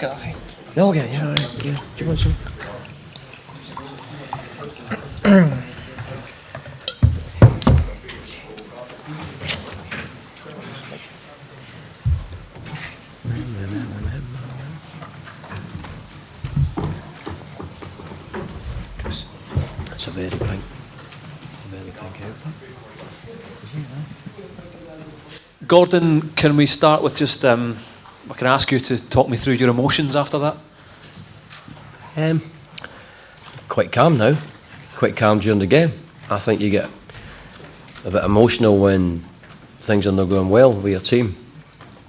get that. Hey. No, I'll get it. Yeah. Do you want some? It's a very pink outfit. Gordon, can we start with just, I can ask you to talk me through your emotions after that? Quite calm now. Quite calm during the game. I think you get a bit emotional when things are not going well with your team.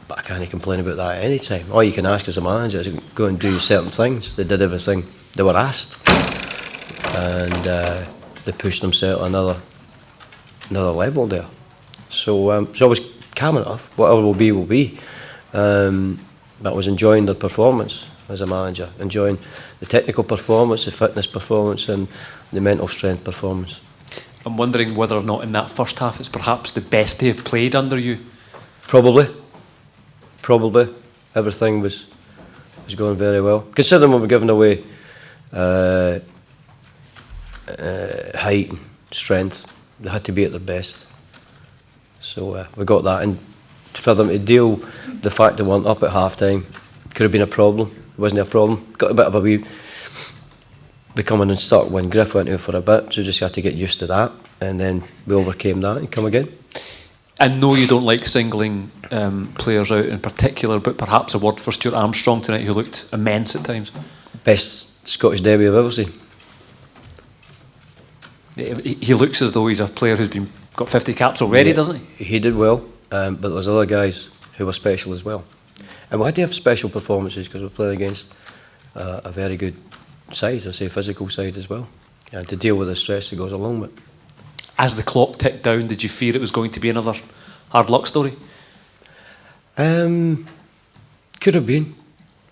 But I can't complain about that at any time. All you can ask as a manager is go and do certain things. They did everything they were asked. And they pushed themselves another level there. So I was calm enough. Whatever will be, will be. But I was enjoying the performance as a manager, enjoying the technical performance, the fitness performance, and the mental strength performance. I'm wondering whether or not in that first half it's perhaps the best they have played under you. Probably. Everything was going very well. Considering we were giving away height and strength, they had to be at their best. So we got that, and for them to deal the fact they weren't up at half time could have been a problem. It wasn't a problem. Got a bit of a wee becoming unstuck when Griff went out for a bit, so we just had to get used to that, and then we overcame that and come again. I know you don't like singling players out in particular, but perhaps a word for Stuart Armstrong tonight, who looked immense at times. Best Scottish debut I've ever seen. He looks as though he's a player who's got 50 caps already, doesn't he? He did well, but there's other guys who were special as well. And we had to have special performances because we're playing against a very good side, I say physical side as well, and to deal with the stress that goes along with it. As the clock ticked down, did you fear it was going to be another hard luck story? Could have been,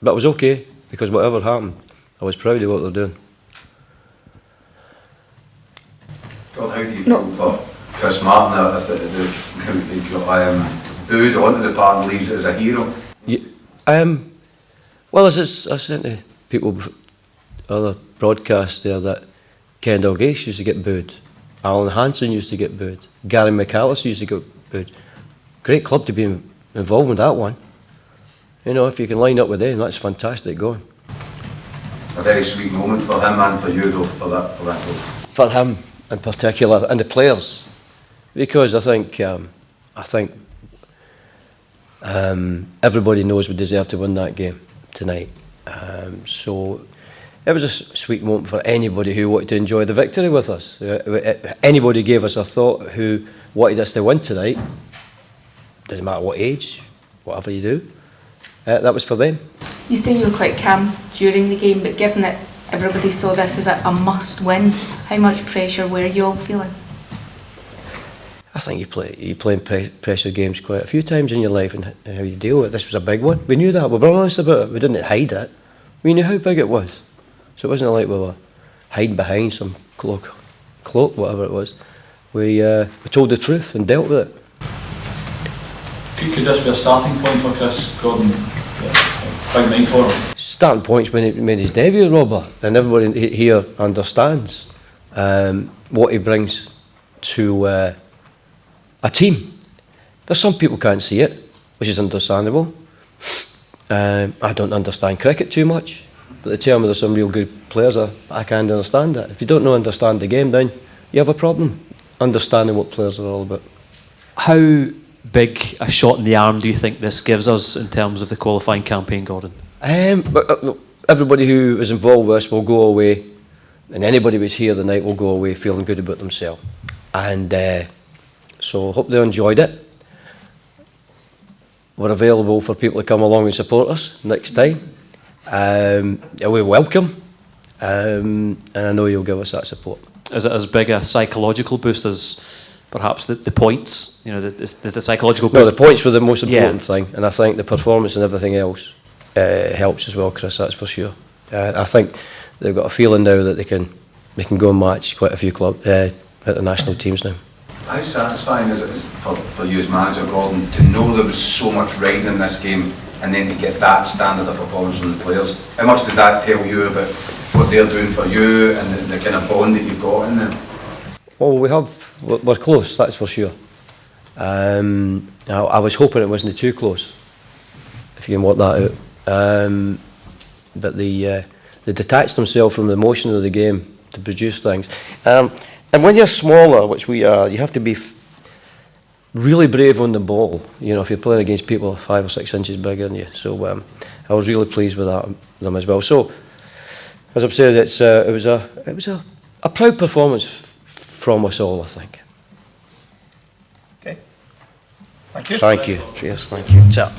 but it was okay because whatever happened, I was proud of what they're doing. God, how do you feel for Chris Martin if got booed onto the park and leaves it as a hero? Yeah, well, as I said to people, other broadcasts there, that Kendall Gates used to get booed, Alan Hansen used to get booed, Gary McAllister used to get booed. Great club to be involved with that one. You know, if you can line up with them, that's fantastic going. A very sweet moment for him and for you, though, for that goal. For him in particular, and the players, because I think everybody knows we deserve to win that game tonight. So it was a sweet moment for anybody who wanted to enjoy the victory with us. Anybody gave us a thought who wanted us to win tonight, doesn't matter what age, whatever you do, that was for them. You say you were quite calm during the game, but given that everybody saw this as a must-win, how much pressure were you all feeling? I think you play pressure games quite a few times in your life, and how you deal with it. This was a big one. We knew that. We were honest about it. We didn't hide it. We knew how big it was. So it wasn't like we were hiding behind some cloak, whatever it was. We told the truth and dealt with it. Could this be a starting point for Chris Gordon? Big night for him. Starting points when he made his debut, Robert, and everybody here understands what he brings to a team. There's some people can't see it, which is understandable. I don't understand cricket too much, but they tell me there's some real good players there. I can't understand that. If you don't understand the game, then you have a problem understanding what players are all about. How big a shot in the arm do you think this gives us in terms of the qualifying campaign, Gordon? Everybody who is involved with us will go away, and anybody who's here tonight will go away feeling good about themselves. And so I hope they enjoyed it. We're available for people to come along and support us next time. We're welcome, and I know you'll give us that support. Is it as big a psychological boost as perhaps the points? You know, there's the psychological boost. No, the points were the most important thing, and I think the performance and everything else helps as well, Chris. That's for sure. I think they've got a feeling now that they can go and match quite a few clubs at the national teams now. How satisfying is it for you as manager, Gordon, to know there was so much riding in this game and then to get that standard of performance from the players. How much does that tell you about what they're doing for you and the kind of bond that you've got in them? Well, we're close, that's for sure. I was hoping it wasn't too close, if you can work that out. But they detach themselves from the emotion of the game to produce things. And when you're smaller, which we are, you have to be really brave on the ball. You know, if you're playing against people 5 or 6 inches bigger than you. So I was really pleased with them as well. So, as I've said, it was a proud performance from us all, I think. Okay. Thank you. Thank you. Cheers. Thank you. Ciao.